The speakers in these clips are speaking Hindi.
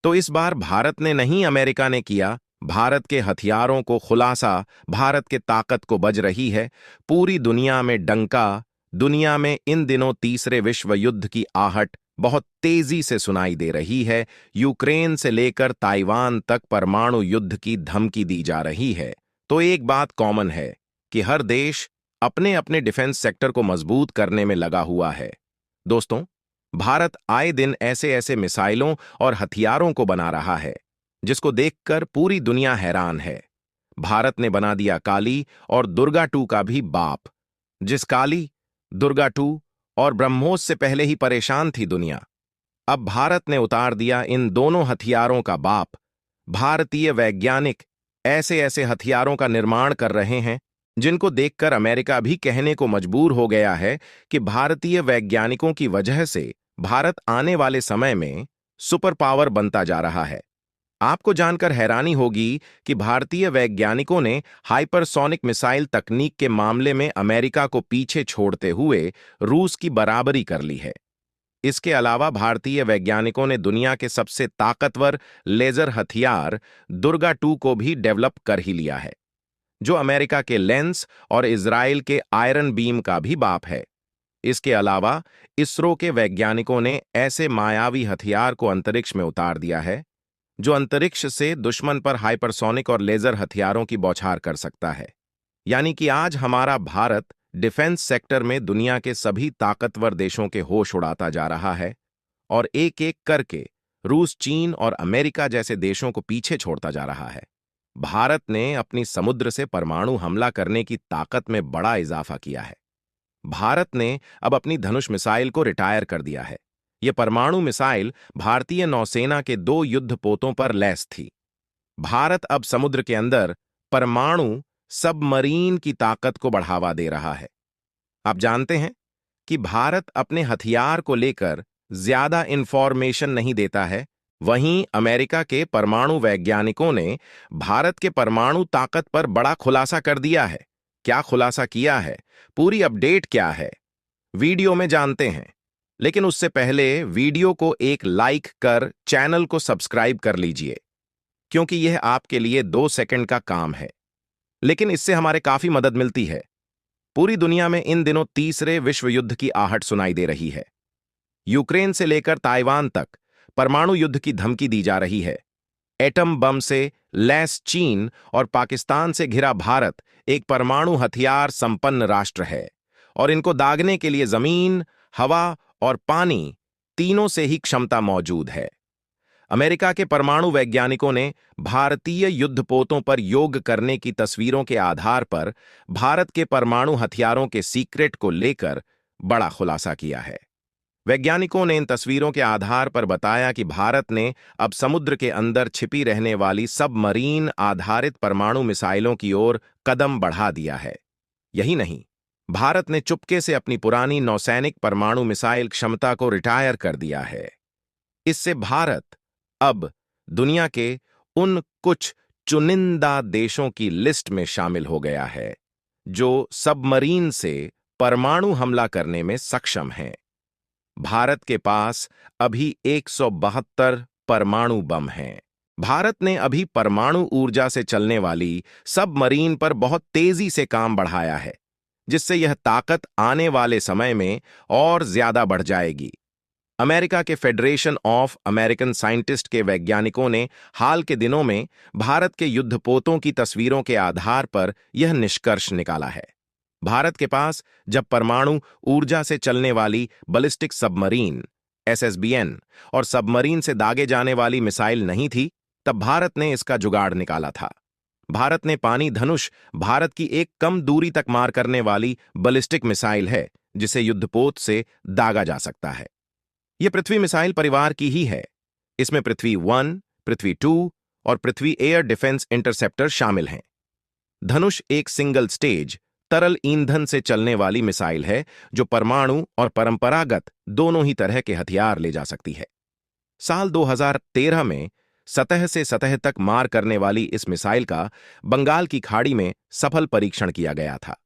तो इस बार भारत ने नहीं, अमेरिका ने किया। भारत के हथियारों को खुलासा, भारत के ताकत को बज रही है पूरी दुनिया में डंका। दुनिया में इन दिनों तीसरे विश्व युद्ध की आहट बहुत तेजी से सुनाई दे रही है। यूक्रेन से लेकर ताइवान तक परमाणु युद्ध की धमकी दी जा रही है। तो एक बात कॉमन है कि हर देश अपने अपने डिफेंस सेक्टर को मजबूत करने में लगा हुआ है। दोस्तों, भारत आए दिन ऐसे ऐसे मिसाइलों और हथियारों को बना रहा है जिसको देखकर पूरी दुनिया हैरान है। भारत ने बना दिया काली और दुर्गा टू का भी बाप। जिस काली, दुर्गा टू और ब्रह्मोस से पहले ही परेशान थी दुनिया, अब भारत ने उतार दिया इन दोनों हथियारों का बाप। भारतीय वैज्ञानिक ऐसे ऐसे हथियारों का निर्माण कर रहे हैं जिनको देखकर अमेरिका भी कहने को मजबूर हो गया है कि भारतीय वैज्ञानिकों की वजह से भारत आने वाले समय में सुपर पावर बनता जा रहा है। आपको जानकर हैरानी होगी कि भारतीय वैज्ञानिकों ने हाइपरसोनिक मिसाइल तकनीक के मामले में अमेरिका को पीछे छोड़ते हुए रूस की बराबरी कर ली है। इसके अलावा भारतीय वैज्ञानिकों ने दुनिया के सबसे ताकतवर लेजर हथियार दुर्गा टू को भी डेवलप कर ही लिया है, जो अमेरिका के लेंस और इजराइल के आयरन बीम का भी बाप है। इसके अलावा इसरो के वैज्ञानिकों ने ऐसे मायावी हथियार को अंतरिक्ष में उतार दिया है जो अंतरिक्ष से दुश्मन पर हाइपरसोनिक और लेजर हथियारों की बौछार कर सकता है। यानी कि आज हमारा भारत डिफेंस सेक्टर में दुनिया के सभी ताकतवर देशों के होश उड़ाता जा रहा है और एक एक करके रूस, चीन और अमेरिका जैसे देशों को पीछे छोड़ता जा रहा है। भारत ने अपनी समुद्र से परमाणु हमला करने की ताकत में बड़ा इजाफा किया है। भारत ने अब अपनी धनुष मिसाइल को रिटायर कर दिया है। यह परमाणु मिसाइल भारतीय नौसेना के 2 युद्धपोतों पर लैस थी। भारत अब समुद्र के अंदर परमाणु सबमरीन की ताकत को बढ़ावा दे रहा है। आप जानते हैं कि भारत अपने हथियार को लेकर ज्यादा इंफॉर्मेशन नहीं देता है, वहीं अमेरिका के परमाणु वैज्ञानिकों ने भारत के परमाणु ताकत पर बड़ा खुलासा कर दिया है। क्या खुलासा किया है, पूरी अपडेट क्या है, वीडियो में जानते हैं। लेकिन उससे पहले वीडियो को एक लाइक कर चैनल को सब्सक्राइब कर लीजिए, क्योंकि यह आपके लिए 2 सेकंड का काम है, लेकिन इससे हमारे काफी मदद मिलती है। पूरी दुनिया में इन दिनों तीसरे विश्व युद्ध की आहट सुनाई दे रही है। यूक्रेन से लेकर ताइवान तक परमाणु युद्ध की धमकी दी जा रही है। एटम बम से लैस चीन और पाकिस्तान से घिरा भारत एक परमाणु हथियार संपन्न राष्ट्र है और इनको दागने के लिए जमीन, हवा और पानी तीनों से ही क्षमता मौजूद है। अमेरिका के परमाणु वैज्ञानिकों ने भारतीय युद्धपोतों पर योग करने की तस्वीरों के आधार पर भारत के परमाणु हथियारों के सीक्रेट को लेकर बड़ा खुलासा किया है। वैज्ञानिकों ने इन तस्वीरों के आधार पर बताया कि भारत ने अब समुद्र के अंदर छिपी रहने वाली सबमरीन आधारित परमाणु मिसाइलों की ओर कदम बढ़ा दिया है। यही नहीं, भारत ने चुपके से अपनी पुरानी नौसैनिक परमाणु मिसाइल क्षमता को रिटायर कर दिया है। इससे भारत अब दुनिया के उन कुछ चुनिंदा देशों की लिस्ट में शामिल हो गया है जो सबमरीन से परमाणु हमला करने में सक्षम हैं। भारत के पास अभी 172 परमाणु बम हैं। भारत ने अभी परमाणु ऊर्जा से चलने वाली सबमरीन पर बहुत तेजी से काम बढ़ाया है, जिससे यह ताकत आने वाले समय में और ज्यादा बढ़ जाएगी। अमेरिका के फेडरेशन ऑफ अमेरिकन साइंटिस्ट के वैज्ञानिकों ने हाल के दिनों में भारत के युद्धपोतों की तस्वीरों के आधार पर यह निष्कर्ष निकाला है। भारत के पास जब परमाणु ऊर्जा से चलने वाली बैलिस्टिक सबमरीन (SSBN) और सबमरीन से दागे जाने वाली मिसाइल नहीं थी, तब भारत ने इसका जुगाड़ निकाला था। भारत ने पानी धनुष भारत की एक कम दूरी तक मार करने वाली बैलिस्टिक मिसाइल है, जिसे युद्धपोत से दागा जा सकता है। यह पृथ्वी मिसाइल परिवार की ही है। इसमें पृथ्वी 1, पृथ्वी 2 और पृथ्वी एयर डिफेंस इंटरसेप्टर शामिल हैं। धनुष एक सिंगल स्टेज तरल ईंधन से चलने वाली मिसाइल है जो परमाणु और परंपरागत दोनों ही तरह के हथियार ले जा सकती है। साल 2013 में सतह से सतह तक मार करने वाली इस मिसाइल का बंगाल की खाड़ी में सफल परीक्षण किया गया था।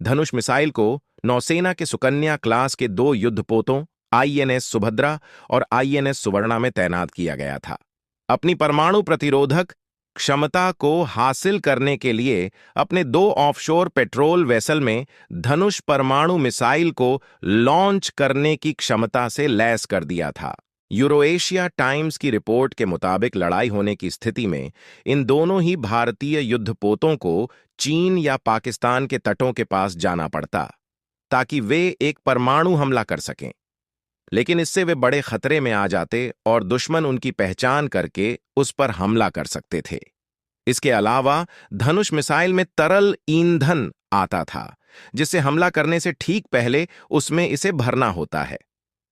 धनुष मिसाइल को नौसेना के सुकन्या क्लास के 2 युद्धपोतों INS सुभद्रा और INS सुवर्णा में तैनात किया गया था। अपनी परमाणु प्रतिरोधक क्षमता को हासिल करने के लिए अपने 2 ऑफशोर पेट्रोल वेसल में धनुष परमाणु मिसाइल को लॉन्च करने की क्षमता से लैस कर दिया था। यूरोएशिया टाइम्स की रिपोर्ट के मुताबिक लड़ाई होने की स्थिति में इन दोनों ही भारतीय युद्धपोतों को चीन या पाकिस्तान के तटों के पास जाना पड़ता ताकि वे एक परमाणु हमला कर सकें, लेकिन इससे वे बड़े खतरे में आ जाते और दुश्मन उनकी पहचान करके उस पर हमला कर सकते थे। इसके अलावा धनुष मिसाइल में तरल ईंधन आता था, जिससे हमला करने से ठीक पहले उसमें इसे भरना होता है।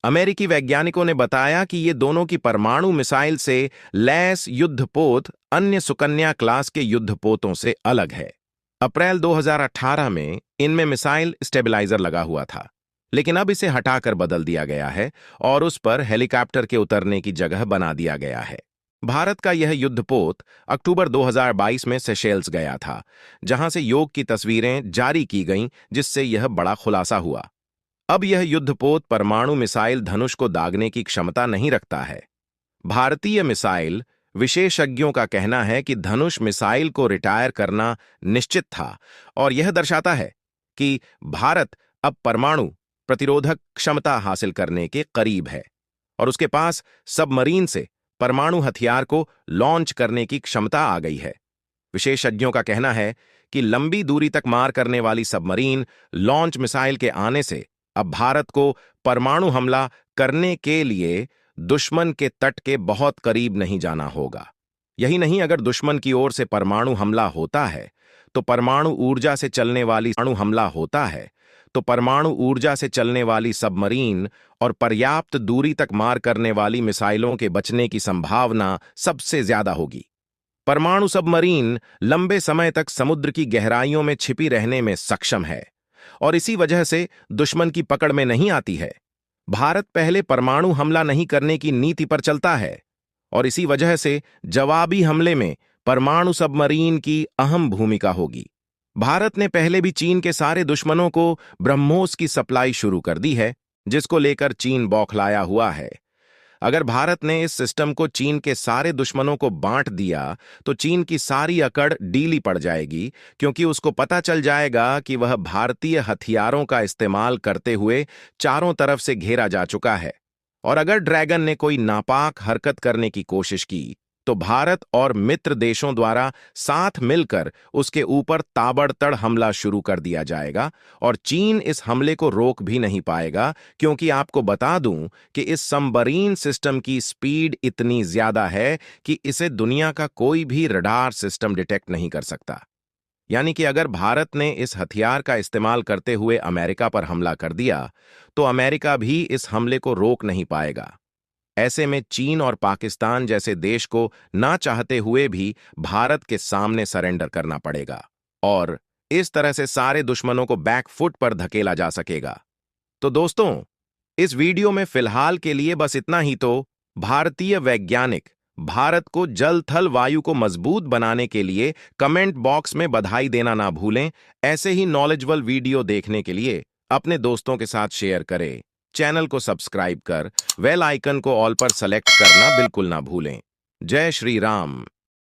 अमेरिकी वैज्ञानिकों ने बताया कि ये दोनों की परमाणु मिसाइल से लैस युद्धपोत अन्य सुकन्या क्लास के युद्धपोतों से अलग है। अप्रैल 2018 में इनमें मिसाइल स्टेबलाइजर लगा हुआ था, लेकिन अब इसे हटाकर बदल दिया गया है और उस पर हेलीकॉप्टर के उतरने की जगह बना दिया गया है। भारत का यह युद्धपोत अक्टूबर 2022 में सेशेल्स गया था, जहां से योग की तस्वीरें जारी की गईं, जिससे यह बड़ा खुलासा हुआ। अब यह युद्धपोत परमाणु मिसाइल धनुष को दागने की क्षमता नहीं रखता है। भारतीय मिसाइल विशेषज्ञों का कहना है कि धनुष मिसाइल को रिटायर करना निश्चित था और यह दर्शाता है कि भारत अब परमाणु प्रतिरोधक क्षमता हासिल करने के करीब है और उसके पास सबमरीन से परमाणु हथियार को लॉन्च करने की क्षमता आ गई है। विशेषज्ञों का कहना है कि लंबी दूरी तक मार करने वाली सबमरीन लॉन्च मिसाइल के आने से अब भारत को परमाणु हमला करने के लिए दुश्मन के तट के बहुत करीब नहीं जाना होगा। यही नहीं, अगर दुश्मन की ओर से परमाणु हमला होता है तो परमाणु ऊर्जा से चलने वाली सबमरीन और पर्याप्त दूरी तक मार करने वाली मिसाइलों के बचने की संभावना सबसे ज्यादा होगी। परमाणु सबमरीन लंबे समय तक समुद्र की गहराइयों में छिपी रहने में सक्षम है और इसी वजह से दुश्मन की पकड़ में नहीं आती है। भारत पहले परमाणु हमला नहीं करने की नीति पर चलता है और इसी वजह से जवाबी हमले में परमाणु सबमरीन की अहम भूमिका होगी। भारत ने पहले भी चीन के सारे दुश्मनों को ब्रह्मोस की सप्लाई शुरू कर दी है, जिसको लेकर चीन बौखलाया हुआ है। अगर भारत ने इस सिस्टम को चीन के सारे दुश्मनों को बांट दिया तो चीन की सारी अकड़ डीली पड़ जाएगी, क्योंकि उसको पता चल जाएगा कि वह भारतीय हथियारों का इस्तेमाल करते हुए चारों तरफ से घेरा जा चुका है। और अगर ड्रैगन ने कोई नापाक हरकत करने की कोशिश की तो भारत और मित्र देशों द्वारा साथ मिलकर उसके ऊपर ताबड़तड़ हमला शुरू कर दिया जाएगा और चीन इस हमले को रोक भी नहीं पाएगा, क्योंकि आपको बता दूं कि इस सबमरीन सिस्टम की स्पीड इतनी ज्यादा है कि इसे दुनिया का कोई भी रडार सिस्टम डिटेक्ट नहीं कर सकता। यानी कि अगर भारत ने इस हथियार का इस्तेमाल करते हुए अमेरिका पर हमला कर दिया तो अमेरिका भी इस हमले को रोक नहीं पाएगा। ऐसे में चीन और पाकिस्तान जैसे देश को ना चाहते हुए भी भारत के सामने सरेंडर करना पड़ेगा और इस तरह से सारे दुश्मनों को बैकफुट पर धकेला जा सकेगा। तो दोस्तों, इस वीडियो में फिलहाल के लिए बस इतना ही। तो भारतीय वैज्ञानिक भारत को जल थल वायु को मजबूत बनाने के लिए कमेंट बॉक्स में बधाई देना ना भूलें। ऐसे ही नॉलेजेबल वीडियो देखने के लिए अपने दोस्तों के साथ शेयर करें। चैनल को सब्सक्राइब कर बेल आइकन को ऑल पर सेलेक्ट करना बिल्कुल ना भूलें। जय श्री राम।